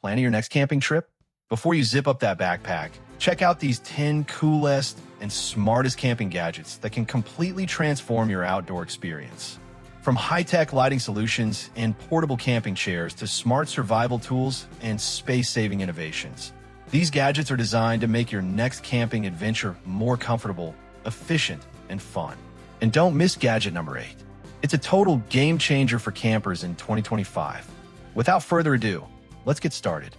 Planning your next camping trip? Before you zip up that backpack, check out these 10 coolest and smartest camping gadgets that can completely transform your outdoor experience. From high-tech lighting solutions and portable camping chairs to smart survival tools and space-saving innovations, these gadgets are designed to make your next camping adventure more comfortable, efficient, and fun. And don't miss gadget number 8. It's a total game changer for campers in 2025. Without further ado, let's get started.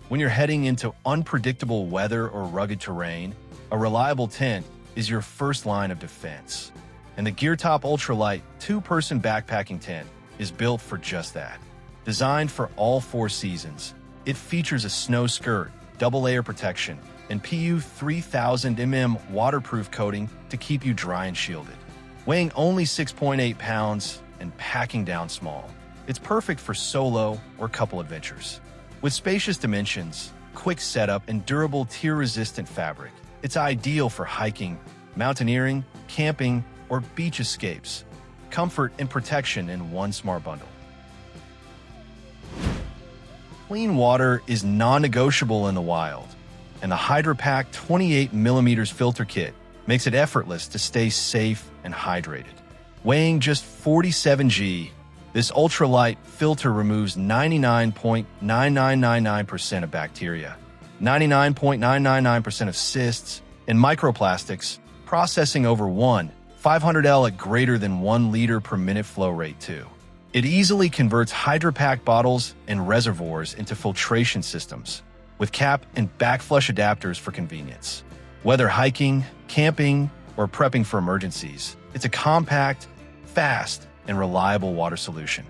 When you're heading into unpredictable weather or rugged terrain, a reliable tent is your first line of defense. And the GEERTOP Ultralight 2-person backpacking tent is built for just that. Designed for all 4 seasons, it features a snow skirt, double layer protection, and PU 3000 mm waterproof coating to keep you dry and shielded. Weighing only 6.8 pounds and packing down small, it's perfect for solo or couple adventures. With spacious dimensions, quick setup, and durable tear-resistant fabric, it's ideal for hiking, mountaineering, camping, or beach escapes. Comfort and protection in one smart bundle. Clean water is non-negotiable in the wild, and the HydraPak 28mm filter kit makes it effortless to stay safe and hydrated. Weighing just 47 g, this ultralight filter removes 99.9999% of bacteria, 99.999% of cysts, and microplastics, processing over 500L at greater than 1 liter per minute flow rate too. It easily converts HydraPak bottles and reservoirs into filtration systems, with cap and backflush adapters for convenience. Whether hiking, camping, or prepping for emergencies, it's a compact, fast, and reliable water solution.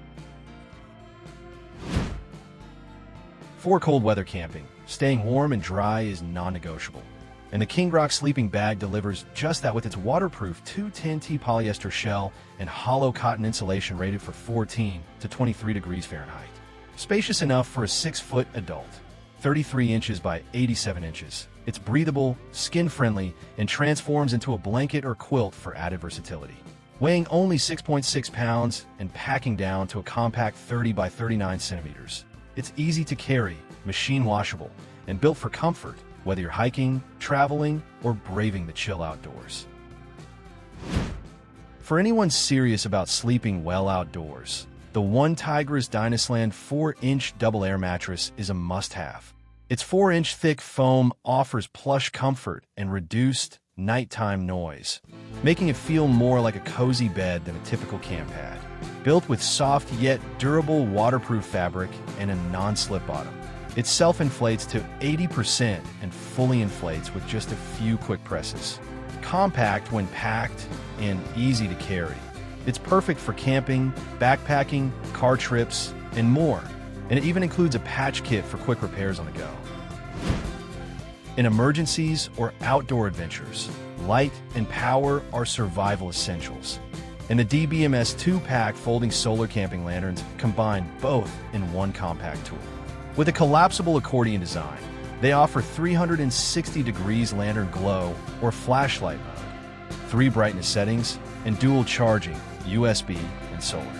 For cold weather camping, staying warm and dry is non-negotiable. And the KINGROCK Sleeping Bag delivers just that with its waterproof 210T polyester shell and hollow cotton insulation rated for 14 to 23 degrees Fahrenheit. Spacious enough for a 6-foot adult, 33 inches by 87 inches. It's breathable, skin-friendly, and transforms into a blanket or quilt for added versatility. Weighing only 6.6 pounds and packing down to a compact 30 by 39 centimeters. It's easy to carry, machine washable, and built for comfort, whether you're hiking, traveling, or braving the chill outdoors. For anyone serious about sleeping well outdoors, the OneTigris DYNISLAND 4-inch double air mattress is a must-have. Its 4-inch thick foam offers plush comfort and reduced nighttime noise, making it feel more like a cozy bed than a typical camp pad. Built with soft yet durable waterproof fabric and a non-slip bottom, it self-inflates to 80% and fully inflates with just a few quick presses. Compact when packed and easy to carry. It's perfect for camping, backpacking, car trips, and more. And it even includes a patch kit for quick repairs on the go. In emergencies or outdoor adventures, light and power are survival essentials. And the DIBMS 2-pack folding solar camping lanterns combine both in one compact tool. With a collapsible accordion design, they offer 360 degrees lantern glow or flashlight mode, 3 brightness settings, and dual charging, USB and solar.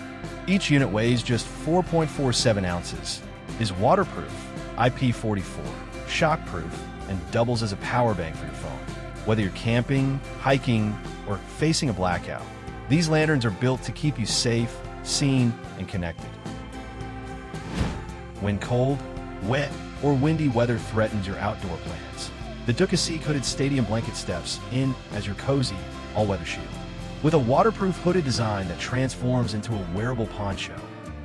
Each unit weighs just 4.47 ounces, is waterproof, IP44, shockproof, and doubles as a power bank for your phone. Whether you're camping, hiking, or facing a blackout, these lanterns are built to keep you safe, seen, and connected. When cold, wet, or windy weather threatens your outdoor plans, the DUKUSEEK hooded stadium blanket steps in as your cozy, all-weather shield. With a waterproof hooded design that transforms into a wearable poncho,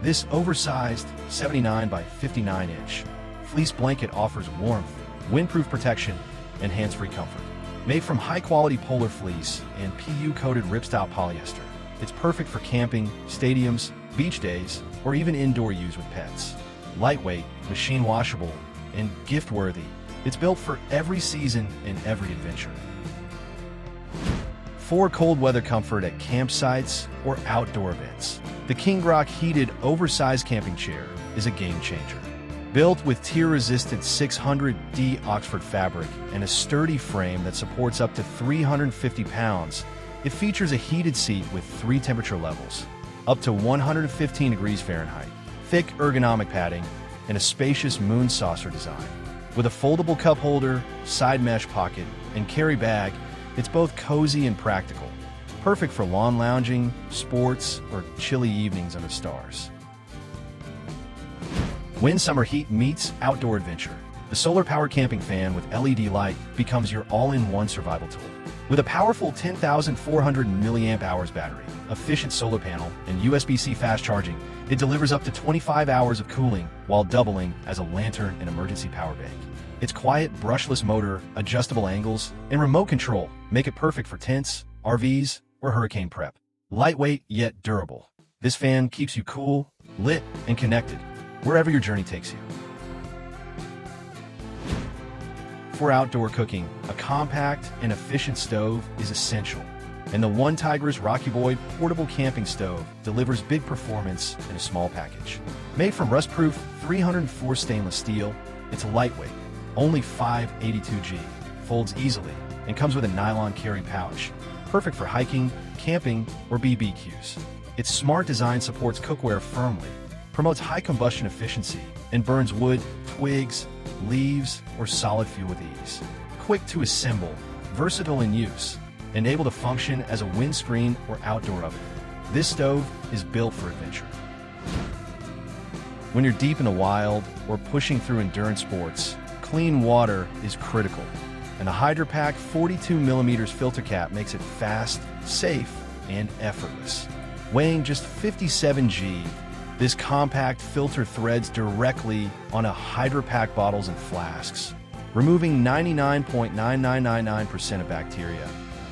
this oversized 79 by 59 inch fleece blanket offers warmth, windproof protection, and hands-free comfort. Made from high-quality polar fleece and PU-coated ripstop polyester, it's perfect for camping, stadiums, beach days, or even indoor use with pets. Lightweight, machine washable, and gift-worthy, it's built for every season and every adventure. For cold weather comfort at campsites or outdoor events, the KINGROCK heated oversized camping chair is a game changer. Built with tear-resistant 600D Oxford fabric and a sturdy frame that supports up to 350 pounds, it features a heated seat with 3 temperature levels, up to 115 degrees Fahrenheit, thick ergonomic padding, and a spacious moon saucer design. With a foldable cup holder, side mesh pocket, and carry bag, it's both cozy and practical. Perfect for lawn lounging, sports, or chilly evenings under stars. When summer heat meets outdoor adventure, the solar-powered camping fan with LED light becomes your all-in-one survival tool. With a powerful 10,400 mAh battery, efficient solar panel, and USB-C fast charging, it delivers up to 25 hours of cooling while doubling as a lantern and emergency power bank. Its quiet, brushless motor, adjustable angles, and remote control make it perfect for tents, RVs, or hurricane prep. Lightweight yet durable, this fan keeps you cool, lit, and connected wherever your journey takes you. For outdoor cooking, a compact and efficient stove is essential, and the OneTigris ROCUBOID portable camping stove delivers big performance in a small package. Made from rust-proof 304 stainless steel, it's lightweight, only 582 g, folds easily, and comes with a nylon carry pouch, perfect for hiking, camping, or BBQs. Its smart design supports cookware firmly, promotes high combustion efficiency, and burns wood, twigs, leaves, or solid fuel with ease. Quick to assemble, versatile in use, and able to function as a windscreen or outdoor oven. This stove is built for adventure. When you're deep in the wild or pushing through endurance sports, clean water is critical, and the HydraPak 42mm filter cap makes it fast, safe, and effortless. Weighing just 57 g, this compact filter threads directly on a HydraPak bottles and flasks, removing 99.9999% of bacteria,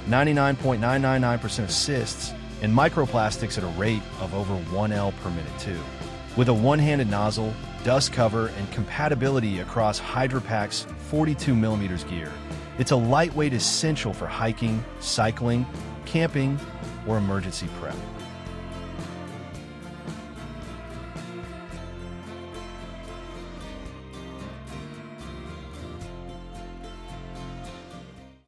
99.999% of cysts, and microplastics at a rate of over 1 L per minute too. With a one-handed nozzle, dust cover, and compatibility across HydraPak's 42mm gear, it's a lightweight essential for hiking, cycling, camping, or emergency prep.